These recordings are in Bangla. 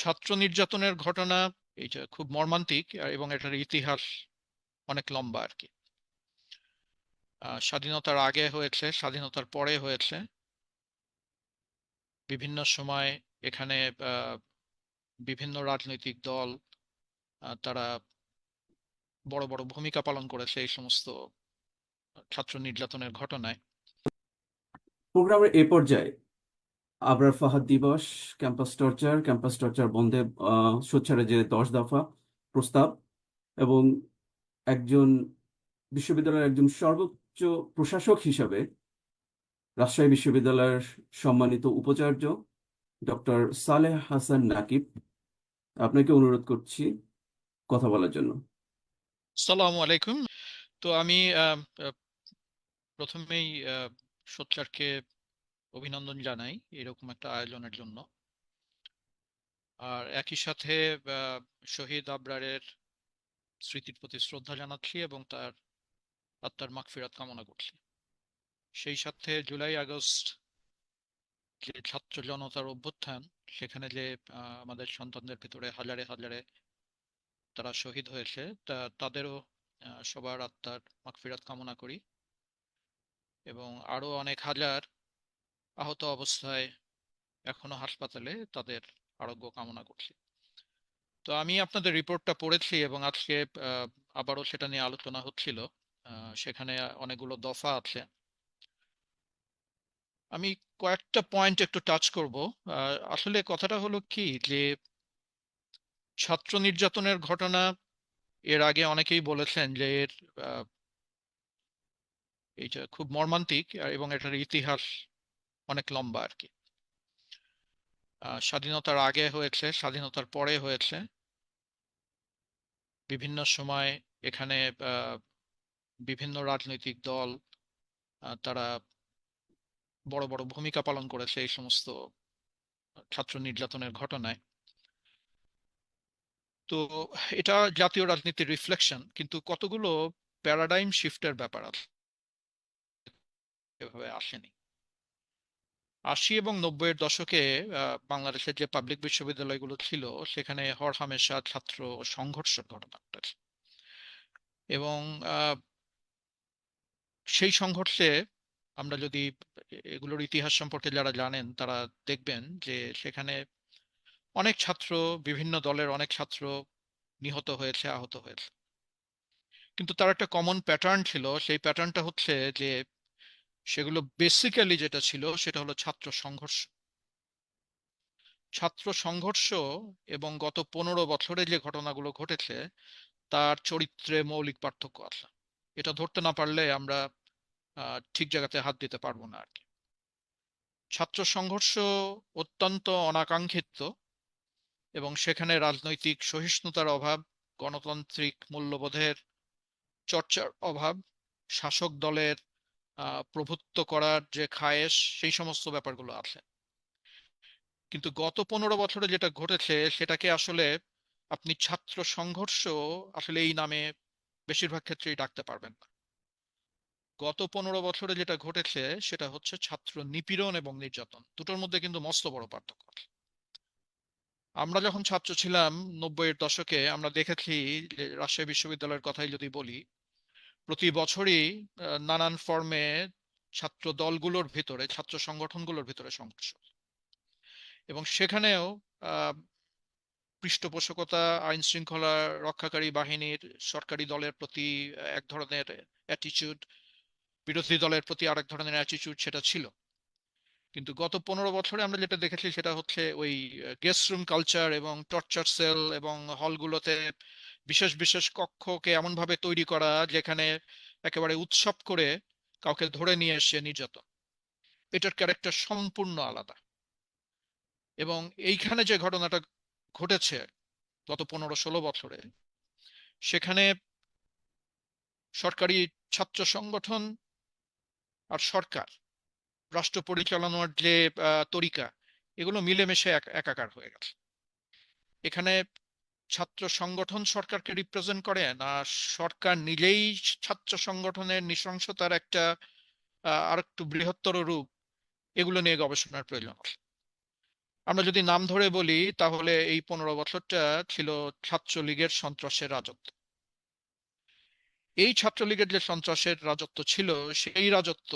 ছাত্র নির্যাতনের ঘটনা এইটা খুব মর্মান্তিক এবং এটার ইতিহাস অনেক লম্বা আর কি। স্বাধীনতার আগে হয়েছে, স্বাধীনতার পরে হয়েছে। বিভিন্ন সময় এখানে আহ, বিভিন্ন রাজনৈতিক দল তারা বড় বড় ভূমিকা পালন করেছে এই সমস্ত ছাত্র নির্যাতনের ঘটনায়। প্রোগ্রামের এ পর্যায়ে আবরার ফাহাদ দিবস, ক্যাম্পাস টর্চার বন্ধে সোচ্চারে যে 10 দফা প্রস্তাব এবং একজন বিশ্ববিদ্যালয়ের একজন সর্বোচ্চ প্রশাসক হিসাবে রাজশাহী বিশ্ববিদ্যালয়ের সম্মানিত উপাচার্য ডক্টর সালেহ হাসান নাকিব, আপনাকে অনুরোধ করছি কথা বলার জন্য। আসসালামু আলাইকুম। তো আমি আহ, প্রথমেই সোচ্চারকে অভিনন্দন জানাই এরকম একটা আয়োজনের জন্য। আর একই সাথে আহ, শহীদ আবরারের স্মৃতির প্রতি শ্রদ্ধা জানাচ্ছি এবং তার আত্মার মাগফিরাত কামনা করছি। সেই সাথে জুলাই আগস্ট যে ছাত্র জনতার অভ্যুত্থান, সেখানে যে আমাদের সন্তানদের ভিতরে হাজারে হাজারে তারা শহীদ হয়েছে, তাদেরও সবার আত্মার মাগফিরাত কামনা করি এবং আরো অনেক হাজার আহত অবস্থায় এখনো হাসপাতালে, তাদের আরোগ্য কামনা করছি। তো আমি আপনাদের রিপোর্টটা পড়েছি এবং আজকে আহ, আবারও সেটা নিয়ে আলোচনা হচ্ছিল। সেখানে অনেকগুলো দফা আছে। আমি কয়েকটা পয়েন্ট একটু টাচ করব। আসলে কথাটা হলো কি যে ছাত্র নির্যাতনের ঘটনা এর আগে অনেকেই বলেছেন যে আহ, এইটা খুব মর্মান্তিক এবং এটার ইতিহাস অনেক লম্বা আর কি। স্বাধীনতার আগে হয়েছে, স্বাধীনতার পরে হয়েছে। বিভিন্ন সময় এখানে আহ, বিভিন্ন রাজনৈতিক দল তারা বড় বড় ভূমিকা পালন করেছে এই সমস্ত ছাত্র নির্যাতনের ঘটনায়। তো এটা জাতীয় রাজনীতির রিফ্লেকশন, কিন্তু কতগুলো প্যারাডাইম শিফটের ব্যাপার আছে, এভাবে আসেনি। 80 এবং 90-এর দশকে বাংলাদেশের যে পাবলিক বিশ্ববিদ্যালয়গুলো ছিল, সেখানে হরহামেশা ছাত্র সংঘর্ষের ঘটনা ঘটেছে এবং আহ, সেই সংঘর্ষে আমরা যদি এগুলোর ইতিহাস সম্পর্কে যারা জানেন তারা দেখবেন যে সেখানে অনেক ছাত্র, বিভিন্ন দলের অনেক ছাত্র নিহত হয়েছে, আহত হয়েছে। কিন্তু তার একটা কমন প্যাটার্ন ছিল, সেই প্যাটার্নটা হচ্ছে যে সেগুলো বেসিক্যালি যেটা ছিল সেটা হলো ছাত্র সংঘর্ষ। ছাত্র সংঘর্ষ এবং গত 15 বছরে যে ঘটনাগুলো ঘটেছে তার চরিত্রে মৌলিক পার্থক্য আছে। এটা ধরতে না পারলে আমরা ঠিক জায়গাতে হাত দিতে পারবো না আর কি। ছাত্র সংঘর্ষ অত্যন্ত অনাকাঙ্ক্ষিত এবং সেখানে রাজনৈতিক সহিষ্ণুতার অভাব, গণতান্ত্রিক মূল্যবোধের চর্চার অভাব, শাসক দলের প্রভুত্ব করার যে খায়েশ, সেই সমস্ত ব্যাপারগুলো আছে। কিন্তু গত 15 বছরে যেটা ঘটেছে সেটাকে আসলে আপনি ছাত্র সংঘর্ষ আসলে এই নামে বেশিরভাগ ক্ষেত্রেই ডাকতে পারবেন না। গত 15 বছরে যেটা ঘটেছে সেটা হচ্ছে ছাত্র নিপীড়ন এবং নির্যাতন, দুটোর মধ্যে কিন্তু মস্ত বড় পার্থক্য আছে। আমরা যখন ছাত্র ছিলাম 90-এর দশকে, আমরা দেখেছি যে রাজশাহী বিশ্ববিদ্যালয়ের কথাই যদি বলি, প্রতি বছরই নানান ফর্মে ছাত্র দলগুলোর ভিতরে, ছাত্র সংগঠনগুলোর ভিতরে সংঘর্ষ, এবং সেখানেও আহ, পৃষ্ঠপোষকতা আইন শৃঙ্খলা রক্ষাকারী বাহিনীর সরকারি দলের প্রতি এক ধরনের অ্যাটিচিউড, বিরোধী দলের প্রতি আরেক ধরনের অ্যাটিচিউড সেটা ছিল। কিন্তু গত 15 বছরে আমরা যেটা দেখেছি সেটা হচ্ছে ওই গেস্ট রুম কালচার এবং টর্চার সেল এবং হলগুলোতে বিশেষ বিশেষ কক্ষকে এমন ভাবে তৈরি করা যেখানে একেবারে উৎসব করে কাউকে ধরে নিয়ে এসে নির্যাতন। এটার ক্যারেক্টার সম্পূর্ণ আলাদা। এবং এইখানে যে ঘটনাটা ঘটেছে গত 15-16 বছরে, সেখানে সরকারি ছাত্র সংগঠন আর সরকার, রাষ্ট্র পরিচালনার যে তরিকা, এগুলো মিলেমিশে একাকার হয়ে গেছে। এখানে ছাত্র সংগঠন সরকারকে রিপ্রেজেন্ট করে না, সরকার নিজেই ছাত্র সংগঠনের নৃশংসতার একটা আর একটু বৃহত্তর রূপ, এগুলো নিয়ে গবেষণার প্রয়োজন আছে। আমরা যদি নাম ধরে বলি তাহলে এই 15 বছরটা ছিল ছাত্রলীগের সন্ত্রাসের রাজত্ব। এই ছাত্রলীগের যে সন্ত্রাসের রাজত্ব ছিল, সেই রাজত্ব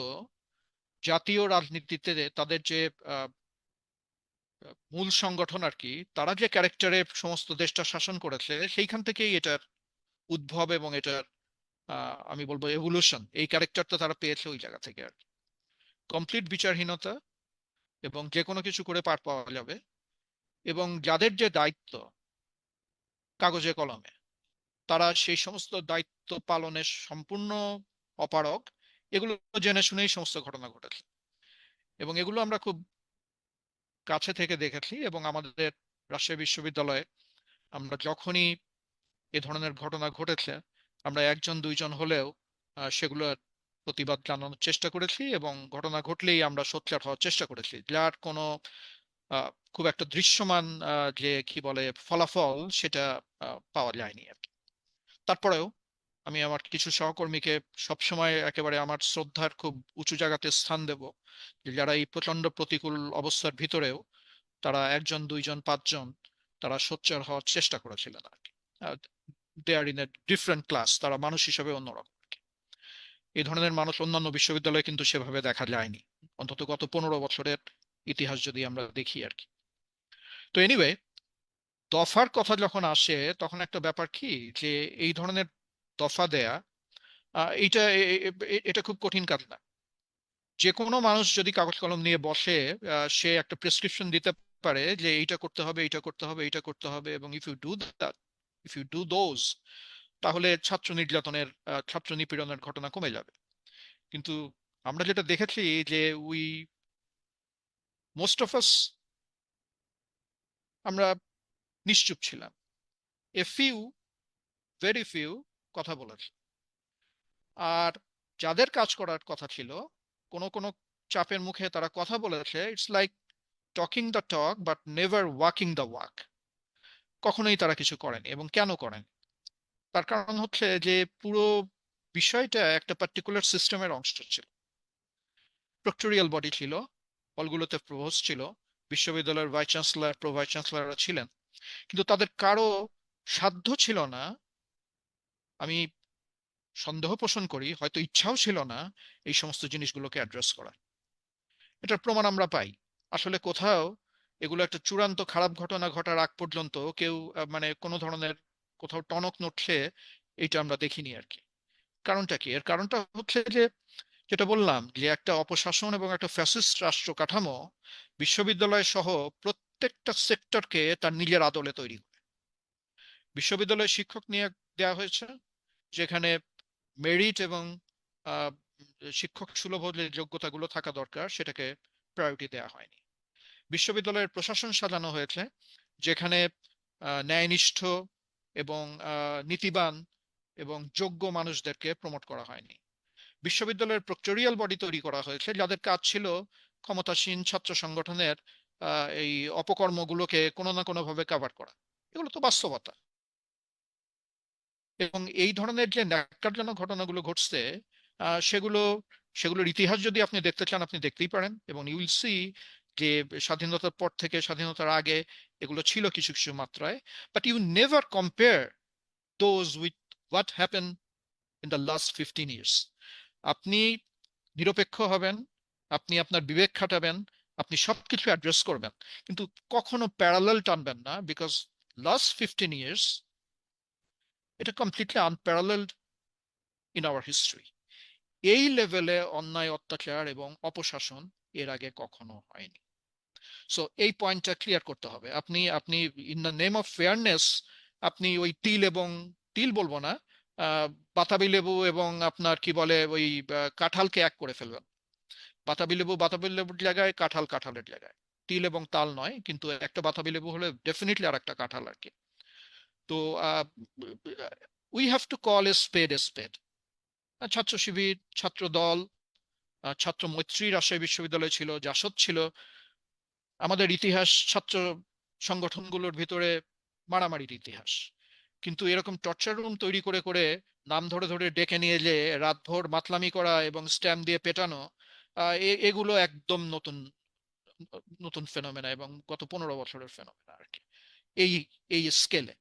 জাতীয় রাজনীতিতে তাদের যে আহ, মূল সংগঠন আর কি, তারা যে ক্যারেক্টারে সমস্ত দেশটা শাসন করেছে, সেইখান থেকেই এটার উদ্ভব এবং এটার আমি বলবো এভলিউশন। এই ক্যারেক্টারটা তারা পেয়েছে ওই জায়গা থেকে আর কমপ্লিট বিচারহীনতা, এবং যে কোনো কিছু করে পার পাওয়া যাবে, এবং যাদের যে দায়িত্ব কাগজে কলমে, তারা সেই সমস্ত দায়িত্ব পালনের সম্পূর্ণ অপারগ। এগুলো জেনে শুনেই সমস্ত ঘটনা ঘটেছে, এবং এগুলো আমরা খুব কাছে থেকে দেখেছি। এবং আমাদের রাজশাহী বিশ্ববিদ্যালয়ে আমরা যখনই এ ধরনের ঘটনা ঘটেছে, আমরা একজন দুইজন হলেও সেগুলোর প্রতিবাদ জানানোর চেষ্টা করেছি, এবং ঘটনা ঘটলেই আমরা সোচ্চার হওয়ার চেষ্টা করেছি, যার কোনো খুব একটা দৃশ্যমান যে কি বলে ফলাফল, সেটা পাওয়া যায়নি আর কি। তারপরেও আমি আমার কিছু সহকর্মীকে সবসময় একেবারে আমার শ্রদ্ধার খুব উঁচু জায়গাতে স্থান দেব, যে যারা এই প্রচন্ড প্রতিকূল অবস্থার ভিতরেও তারা একজন দুইজন পাঁচজন তারা সোচ্চার হওয়ার চেষ্টা করেছিলেন আর কি। দে আর ইন এ ডিফারেন্ট ক্লাস, তারা মানুষ হিসেবে অন্যরকম আর কি। এই ধরনের মানুষ অন্যান্য বিশ্ববিদ্যালয়ে কিন্তু সেভাবে দেখা যায়নি, অন্তত গত 15 বছরের ইতিহাস যদি আমরা দেখি আর কি। তো এনিওয়ে, দফার কথা যখন আসে, তখন একটা ব্যাপার কি, যে এই ধরনের দফা দেয়া, এইটা এটা খুব কঠিন কাজ না। যে কোনো মানুষ যদি কাগজ কলম নিয়ে বসে, সে একটা প্রেসক্রিপশন দিতে পারে যে এইটা করতে হবে, এইটা করতে হবে, এইটা করতে হবে, এবং if you do that, if you do those, তাহলে ছাত্র নির্যাতনের ছাত্র নিপীড়নের ঘটনা কমে যাবে। কিন্তু আমরা যেটা দেখেছি যে উই মোস্ট অফ আস, আমরা নিশ্চুপ ছিলাম। এ ফিউ, ভেরি ফিউ কথা বলেছে। আর যাদের কাজ করার কথা ছিল, কোনো কোনো চাপের মুখে তারা কথা বলেছে, it's like talking the talk but never walking the walk. কখনোই তারা কিছু করেনি। এবং কেন করেন, তার কারণ হচ্ছে যে পুরো বিষয়টা একটা পার্টিকুলার সিস্টেমের অংশ ছিল। প্রক্টোরিয়াল বডি ছিল, হলগুলোতে প্রভোস্ট ছিল, বিশ্ববিদ্যালয়ের ভাইস চ্যান্সেলর প্রো ভাইস চ্যান্সেলররা ছিলেন, কিন্তু তাদের কারো সাধ্য ছিল না, আমি সন্দেহ পোষণ করি হয়তো ইচ্ছাও ছিল না, এই সমস্ত জিনিসগুলোকে অ্যাড্রেস করা। এটার প্রমাণ আমরা পাই। আসলে কোথাও এগুলো একটা চূড়ান্ত খারাপ ঘটনা ঘটার আগ পর্যন্ত কেউ মানে কোনো ধরনের কোথাও টনক নড়ছে, এইটা আমরা দেখিনি আর কি। কারণটা কি? এর কারণটা হচ্ছে যে, যেটা বললাম, যে একটা অপশাসন এবং একটা ফ্যাসিস্ট রাষ্ট্র কাঠামো বিশ্ববিদ্যালয় সহ প্রত্যেকটা সেক্টরকে তার নিজের আদলে তৈরি করে। বিশ্ববিদ্যালয়ে শিক্ষক নিয়োগ দেওয়া হয়েছে, যেখানে মেরিট এবং আহ, শিক্ষক সুলভ যে যোগ্যতাগুলো থাকা দরকার, সেটাকে প্রায়োরিটি দেওয়া হয়নি। বিশ্ববিদ্যালয়ের প্রশাসন সাজানো হয়েছে, যেখানে ন্যায়নিষ্ঠ এবং নীতিবান এবং যোগ্য মানুষদেরকে প্রমোট করা হয়নি। বিশ্ববিদ্যালয়ের প্রক্টোরিয়াল বডি তৈরি করা হয়েছে, যাদের কাজ ছিল ক্ষমতাসীন ছাত্র সংগঠনের এই অপকর্মগুলোকে কোনো না কোনো ভাবে কাভার করা। এগুলো তো বাস্তবতা। এবং এই ধরনের যে ন্যাক্কারজনক ঘটনাগুলো ঘটছে, সেগুলো, সেগুলোর ইতিহাস যদি আপনি দেখতে চান, আপনি দেখতেই পারেন, এবং ইউ উইল সি যে স্বাধীনতার পর থেকে স্বাধীনতার আগে এগুলো ছিল কিছু কিছু মাত্রায়, but you never compare those with what happen in the last 15 years। আপনি নিরপেক্ষ হবেন, আপনি আপনার বিবেক খাটাবেন, আপনি সবকিছু অ্যাড্রেস করবেন, কিন্তু কখনো প্যারালাল টানবেন না, বিকজ লাস্ট 15 years এটা কমপ্লিটলি আনপ্যারালেলড ইন আওয়ার হিস্ট্রি। এই লেভেলে অন্যায় অত্যাচার এবং অপশাসন এর আগে কখনো হয়নি। সো এই পয়েন্টটা ক্লিয়ার করতে হবে। আপনি আপনি in the name of fairness, আপনি ওই তিল এবং তিল বলবো না, আহ, বাতাবি লেবু এবং আপনার কি বলে ওই কাঁঠালকে এক করে ফেলবেন। বাতাবি লেবু বাতাবি লেবুর জায়গায়, কাঁঠাল কাঁঠালের জায়গায়। তিল এবং তাল নয়, কিন্তু একটা বাতাবি লেবু হলে ডেফিনেটলি আর একটা কাঁঠাল আর কি। তো we have to call a spade a spade. Chhatra Shibir, ছাত্র দল, ছাত্র মৈত্রী রাজশাহী বিশ্ববিদ্যালয় ছিল, জাসদ ছিল। আমাদের ইতিহাস ছাত্র সংগঠনগুলোর ভিতরে মারামারির ইতিহাস। কিন্তু এরকম টর্চার রুম তৈরি করে করে নাম ধরে ধরে ডেকে নিয়ে যে রাতভর মাতলামি করা এবং স্ট্যাম্প দিয়ে পেটানো, এগুলো একদম নতুন নতুন ফেনোমেনা এবং গত 15 বছরের ফেনোমেনা আর কি, এই এই স্কেলে।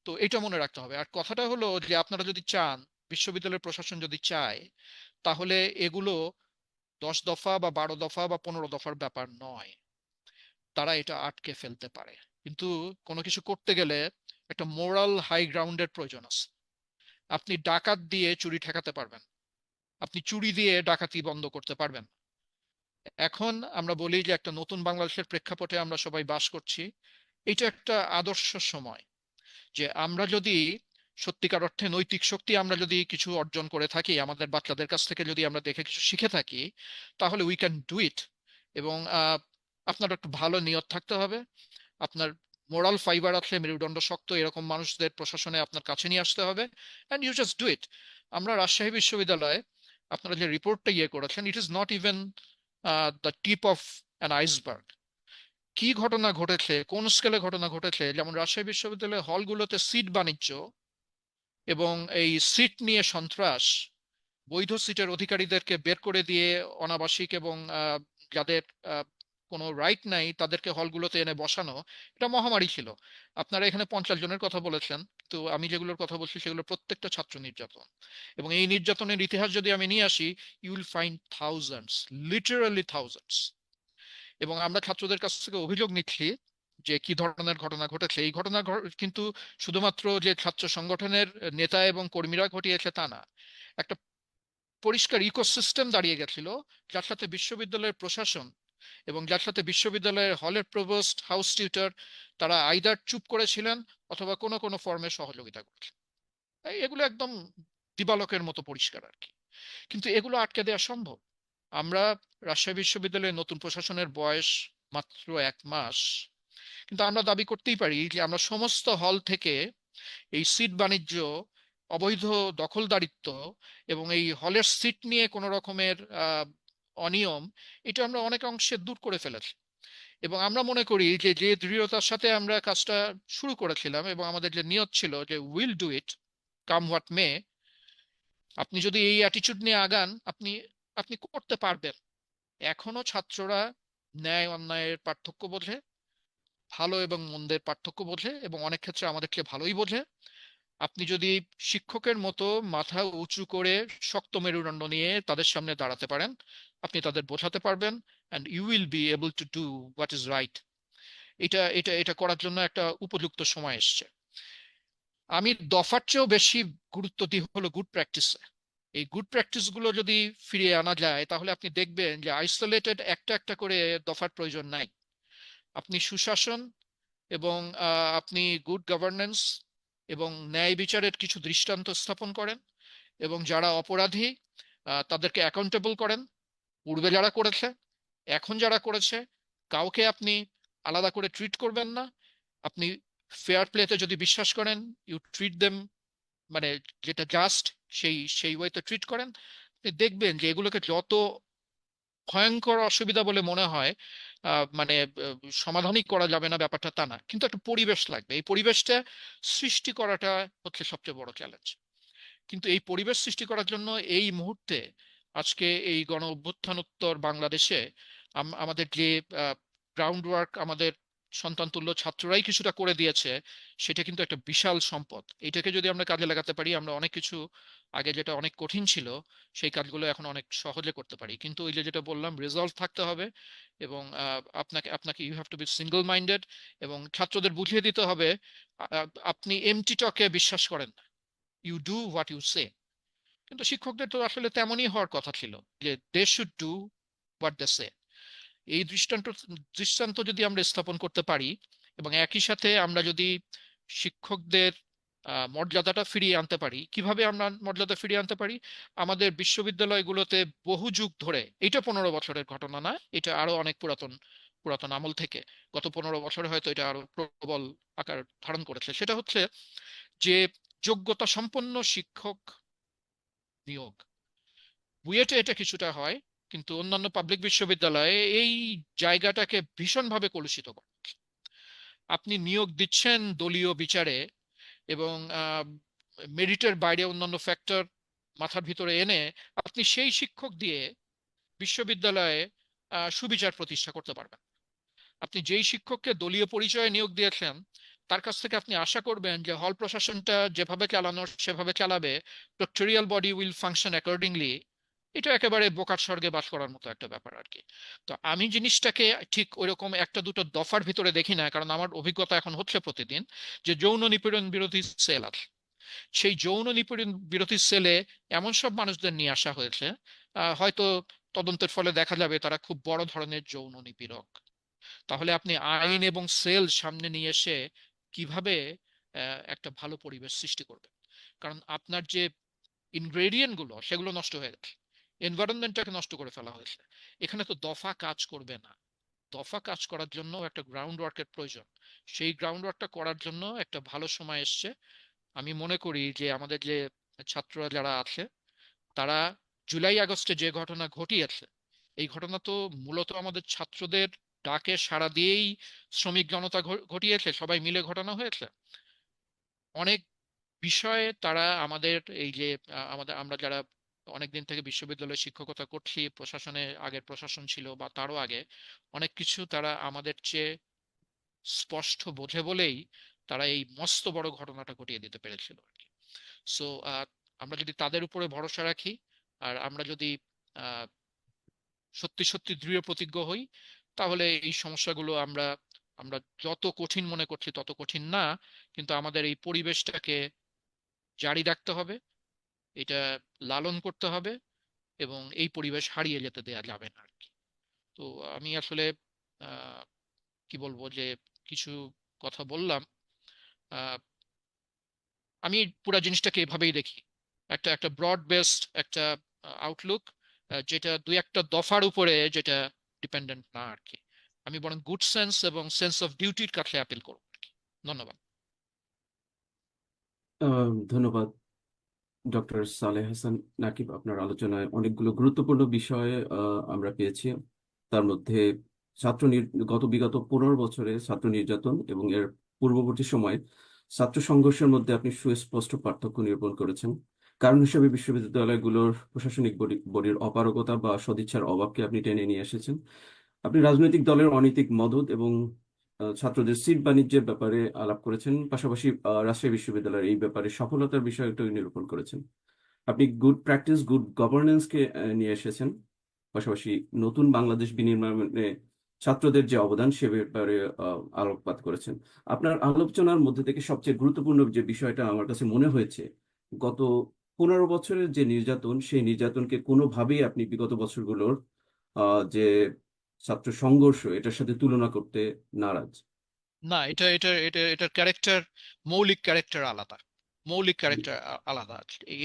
তো এটা মনে রাখতে হবে। আর কথাটা হলো যে আপনারা যদি চান, বিশ্ববিদ্যালয়ের প্রশাসন যদি চায়, তাহলে এগুলো 10 দফা বা 12 দফা বা 15 দফার ব্যাপার নয়, তারা এটা আটকে ফেলতে পারে। কিন্তু কোনো কিছু করতে গেলে একটা মোরাল হাই গ্রাউন্ডের প্রয়োজন আছে। আপনি ডাকাত দিয়ে চুরি ঠেকাতে পারবেন, আপনি চুরি দিয়ে ডাকাতি বন্ধ করতে পারবেন না। এখন আমরা বলি যে একটা নতুন বাংলাদেশের প্রেক্ষাপটে আমরা সবাই বাস করছি। এটা একটা আদর্শ সময় যে আমরা যদি সত্যিকার অর্থে নৈতিক শক্তি আমরা যদি কিছু অর্জন করে থাকি, আমাদের বাচ্চাদের কাছ থেকে যদি আমরা দেখে কিছু শিখে থাকি, তাহলে উই ক্যান ডু ইট। এবং আপনার একটু ভালো নিয়ত থাকতে হবে, আপনার মোরাল ফাইবার আছে, মেরুদণ্ড শক্ত, এরকম মানুষদের প্রশাসনে আপনার কাছে নিয়ে আসতে হবে, and you just do it. আমরা রাজশাহী বিশ্ববিদ্যালয়ে আপনারা যে রিপোর্টটা করেছেন, it is not even the tip of an iceberg. কি ঘটনা ঘটেছে, কোন স্কেলে ঘটনা ঘটেছে, যেমন রাজশাহী বিশ্ববিদ্যালয়ের হলগুলোতে সিট বাণিজ্য এবং এই সিট নিয়ে সন্ত্রাস, বৈধ সিটের অধিকারীদেরকে বের করে দিয়ে অনাবাসিক এবং যাদের আহ, কোনো রাইট নাই তাদেরকে হলগুলোতে এনে বসানো, এটা মহামারী ছিল। আপনারা এখানে 50 জনের কথা বলেছেন, তো আমি যেগুলোর কথা বলছি সেগুলো প্রত্যেকটা ছাত্র নির্যাতন। এবং এই নির্যাতনের ইতিহাস যদি আমি নিয়ে আসি, you will find thousands, literally thousands. এবং আমরা ছাত্রদের কাছ থেকে অভিযোগ নিচ্ছি যে কি ধরনের ঘটনা ঘটেছে। এই ঘটনা কিন্তু শুধুমাত্র যে ছাত্র সংগঠনের নেতা এবং কর্মীরা ঘটিয়েছে তা না, একটা পরিষ্কার ইকোসিস্টেম দাঁড়িয়ে গেছিল, যার সাথে বিশ্ববিদ্যালয়ের প্রশাসন এবং যার সাথে বিশ্ববিদ্যালয়ের হলের প্রভোস্ট, হাউস টিউটর, তারা আইদার চুপ করেছিলেন অথবা কোনো কোনো ফর্মে সহযোগিতা করেছেন। এগুলো একদম দিবালোকের মতো পরিষ্কার আর কি। কিন্তু এগুলো আটকে দেওয়া সম্ভব? আমরা রাজশাহী বিশ্ববিদ্যালয়ের নতুন প্রশাসনের বয়স মাত্র 1 মাস, কিন্তু আমরা দাবি করতেই পারি যে আমরা সমস্ত হল থেকে এই সিট বাণিজ্য, অবৈধ দখলদারিত্ব এবং এই হলের সিট নিয়ে কোনো রকমের অনিয়ম, এটা আমরা অনেক অংশে দূর করে ফেলেছি। এবং আমরা মনে করি যে যে দৃঢ়তার সাথে আমরা কাজটা শুরু করেছিলাম এবং আমাদের যে নিয়ত ছিল যে will do it come what may, আপনি যদি এই অ্যাটিটিউড নিয়ে আগান, আপনি আপনি করতে পারবেন। এখনো ছাত্ররা ন্যায় অন্যায়ের পার্থক্য বোঝে, ভালো এবং মন্দের পার্থক্য বোঝে, এবং অনেক ক্ষেত্রে আমাদের চেয়ে ভালোই বোঝে। আপনি যদি শিক্ষকের মতো মাথা উঁচু করে শক্ত মেরুদণ্ড নিয়ে তাদের সামনে দাঁড়াতে পারেন, আপনি তাদের বোঝাতে পারবেন, and you will be able to do what is right. এটা এটা এটা করার জন্য একটা উপযুক্ত সময় এসছে। আমি দফার চেয়েও বেশি গুরুত্ব দিই হলো গুড প্র্যাকটিসে। এই গুড প্র্যাকটিস গুলো যদি ফিরিয়ে আনা যায়, তাহলে আপনি দেখবেন যে আইসোলেটেড একটা একটা করে দফার প্রয়োজন নাই। আপনি সুশাসন এবং আপনি গুড গভর্নেন্স এবং ন্যায় বিচারের কিছু দৃষ্টান্ত স্থাপন করেন, এবং যারা অপরাধী তাদেরকে অ্যাকাউন্টেবল করেন, পূর্বে যারা করেছে, এখন যারা করেছে, কাউকে আপনি আলাদা করে ট্রিট করবেন না। আপনি ফেয়ার প্লেতে যদি বিশ্বাস করেন, ইউ ট্রিট দেম, মানে যেটা জাস্ট সেই সেই ওয়েতে ট্রিট করেন, আপনি দেখবেন যে এগুলোকে যত ভয়ঙ্কর অসুবিধা বলে মনে হয়, মানে সমাধানই করা যাবে না ব্যাপারটা তা না, কিন্তু একটা পরিবেশ লাগবে। এই পরিবেশটা সৃষ্টি করাটা হচ্ছে সবচেয়ে বড় চ্যালেঞ্জ। কিন্তু এই পরিবেশ সৃষ্টি করার জন্য এই মুহূর্তে, আজকে এই গণ অভ্যুত্থানোত্তর বাংলাদেশে আমাদের যে গ্রাউন্ড ওয়ার্ক আমাদের সন্তানতুল্য ছাত্ররাই কিছুটা করে দিয়েছে, সেটা কিন্তু একটা বিশাল সম্পদ। এটাকে যদি আমরা কাজে লাগাতে পারি, আমরা অনেক কিছু আগে যেটা অনেক কঠিন ছিল সেই কাজগুলো এখন অনেক সহজে করতে পারি। কিন্তু ওই যে যেটা বললাম, রিজলভ থাকতে হবে। এবং আপনাকে আপনাকে you have to be single minded, এবং ছাত্রদের বুঝিয়ে দিতে হবে আপনি এমটি টকে বিশ্বাস করেন না, you do what you say. কিন্তু শিক্ষকদের তো আসলে তেমনই হওয়ার কথা ছিল, যে they should do what they say. এই দৃষ্টান্ত যদি আমরা স্থাপন করতে পারি, এবং একই সাথে আমরা যদি শিক্ষকদের মর্যাদাটা ফিরিয়ে আনতে পারি, কিভাবে আমরা মর্যাদা ফিরিয়ে আনতে পারি? আমাদের বিশ্ববিদ্যালয়গুলোতে বহু যুগ ধরে, এটা 15 বছরের ঘটনা না, এটা আরো অনেক পুরাতন পুরাতন আমল থেকে, গত 15 বছরে হয়তো এটা আরো প্রবল আকার ধারণ করেছে। সেটা হচ্ছে যে যোগ্যতা সম্পন্ন শিক্ষক নিয়োগ। বুয়েটে এটা কিছুটা হয়, কিন্তু অন্যান্য পাবলিক বিশ্ববিদ্যালয়ে এই জায়গাটাকে ভীষণভাবে কলুষিত করে। আপনি নিয়োগ দিচ্ছেন দলীয় বিচারে, এবং মেরিটের বাইরে অন্যান্য ফ্যাক্টর মাথার ভিতরে এনে আপনি সেই শিক্ষক দিয়ে বিশ্ববিদ্যালয়ে সুবিচার প্রতিষ্ঠা করতে পারবেন। আপনি যেই শিক্ষককে দলীয় পরিচয়ে নিয়োগ দিয়েছেন তার কাছ থেকে আপনি আশা করবেন যে হল প্রশাসনটা যেভাবে চালানোর সেভাবে চালাবে, proctorial body will function accordingly. এটা একেবারে বোকার স্বর্গে বাস করার মতো একটা ব্যাপার আর কি। তো আমি জিনিসটাকে ঠিক ওইরকম একটা দুটো দফার ভিতরে দেখি না, কারণ আমার অভিজ্ঞতা এখন হচ্ছে প্রতিদিন যে যৌন নিপীড়ন বিরোধী সেল আছে। সেই যৌন নিপীড়ন বিরোধী সেলে এমন সব মানুষদের নিয়ে আসা হয়েছে, হয়তো তদন্তের ফলে দেখা যাবে তারা খুব বড় ধরনের যৌন নিপীড়ক। তাহলে আপনি আইন এবং সেল সামনে নিয়ে এসে কিভাবে একটা ভালো পরিবেশ সৃষ্টি করবেন? কারণ আপনার যে ইনগ্রেডিয়েন্ট গুলো সেগুলো নষ্ট হয়ে গেছে, এনভায়রনমেন্টটাকে নষ্ট করে ফেলা হয়েছে। এখানে তো দফা কাজ করবে না। দফা কাজ করার জন্য একটা গ্রাউন্ড ওয়ার্কের প্রয়োজন। সেই গ্রাউন্ড ওয়ার্কটা করার জন্য একটা ভালো সময় এসছে। আমি মনে করি যে আমাদের যে ছাত্ররা যারা আছে তারা জুলাই আগস্টে যে ঘটনা ঘটিয়েছে, এই ঘটনা তো মূলত আমাদের ছাত্রদের ডাকে সাড়া দিয়েই শ্রমিক জনতা ঘটিয়েছে, সবাই মিলে ঘটানো হয়েছে। অনেক বিষয়ে তারা আমাদের এই যে আমরা যারা অনেকদিন থেকে বিশ্ববিদ্যালয়ে শিক্ষকতা করছি, প্রশাসনে আগের প্রশাসন ছিল বা তারও আগে, অনেক কিছু তারা আমাদের চেয়ে স্পষ্ট বোঝে বলেই তারা এই মস্ত বড় ঘটনাটা ঘটিয়ে দিতে পেরেছিল আর কি। সো আমরা যদি তাদের উপরে ভরসা রাখি, আর আমরা যদি আহ, সত্যি সত্যি দৃঢ় প্রতিজ্ঞ হই, তাহলে এই সমস্যাগুলো আমরা আমরা যত কঠিন মনে করছি তত কঠিন না। কিন্তু আমাদের এই পরিবেশটাকে জারি রাখতে হবে, এটা লালন করতে হবে, এবং এই পরিবেশ হারিয়ে যেতে দেয়া যাবে না আর কি। তো আমি আসলে আহ কি বলবো যে কিছু কথা বললাম। আহ আমি পুরো জিনিসটাকে এভাবেই দেখি, একটা একটা ব্রড বেসড একটা আউটলুক, যেটা দুই একটা দফার উপরে যেটা ডিপেন্ডেন্ট না আর কি। আমি বরং গুড সেন্স এবং সেন্স অফ ডিউটির কাছে অ্যাপিল করবো আর কি। ধন্যবাদ। ধন্যবাদ ডক্টর সালেহ হাসান নাকিব। আপনার আলোচনায় অনেকগুলো গুরুত্বপূর্ণ বিষয় আমরা পেয়েছি। তার মধ্যে বিগত 15 বছরে ছাত্র নির্যাতন এবং এর পূর্ববর্তী সময়ে ছাত্র সংঘর্ষের মধ্যে আপনি সুস্পষ্ট পার্থক্য নিরূপণ করেছেন। কারণ হিসেবে বিশ্ববিদ্যালয়গুলোর প্রশাসনিক বডির অপারগতা বা সদিচ্ছার অভাবকে আপনি টেনে নিয়ে এসেছেন। আপনি রাজনৈতিক দলের অনৈতিক মদদ এবং ছাত্রদের সিট বাণিজ্যের ব্যাপারে আলাপ করেছেন। পাশাপাশি রাজশাহী বিশ্ববিদ্যালয়ের এই ব্যাপারে সফলতার বিষয়টা নিরূপণ করেছেন। আপনি গুড প্র্যাকটিস, গুড গভর্নেন্সকে নিয়ে এসেছেন। পাশাপাশি নতুন বাংলাদেশ বিনির্মাণে ছাত্রদের যে অবদান সে ব্যাপারে আলোকপাত করেছেন। আপনার আলোচনার মধ্যে থেকে সবচেয়ে গুরুত্বপূর্ণ যে বিষয়টা আমার কাছে মনে হয়েছে, গত 15 বছরের যে নির্যাতন, সেই নির্যাতনকে কোনোভাবেই আপনি বিগত বছরগুলোর যে ছাত্র সংঘর্ষ এটার সাথে তুলনা করতে নারাজ। না, এটা এটা এটা এটার ক্যারেক্টার, মৌলিক ক্যারেক্টার আলাদা। মৌলিক জি, ক্যারেক্টার আলাদা।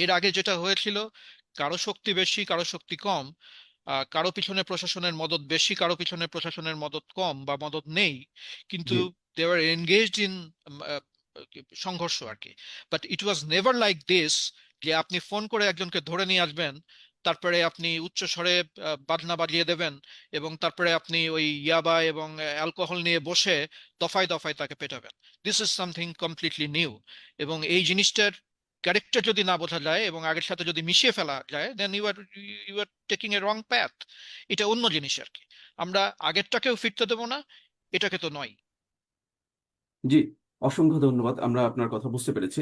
এর আগে যেটা হয়েছিল, কারো শক্তি বেশি কারো শক্তি কম, কারো পিছনে প্রশাসনের মদদ বেশি কারো পিছনে প্রশাসনের মদদ কম বা মদদ নেই, কিন্তু জি, দে আর এনগেজড ইন সংঘর্ষ আর কি। But it was never like this, যে আপনি ফোন করে একজনকে ধরে নিয়ে আসবেন, তারপরে আপনি উচ্চ স্বরে বাজনা বাজিয়ে দেবেন, এবং তারপরে আপনি ওই ইয়াবা এবং অ্যালকোহল নিয়ে বসে দফায় দফায় তাকে পেটাবেন। This is something completely new. এবং এই জিনিসটার ক্যারেক্টার যদি না বোঝা যায় এবং আগের সাথে যদি মিশিয়ে ফেলা যায়, then you are taking a wrong path. এটা অন্য জিনিস আর কি। আমরা আগেরটাকেও ফিরতে দেবো না, এটাকে তো নয়। জি। অসংখ্য ধন্যবাদ, আমরা আপনার কথা বুঝতে পেরেছি।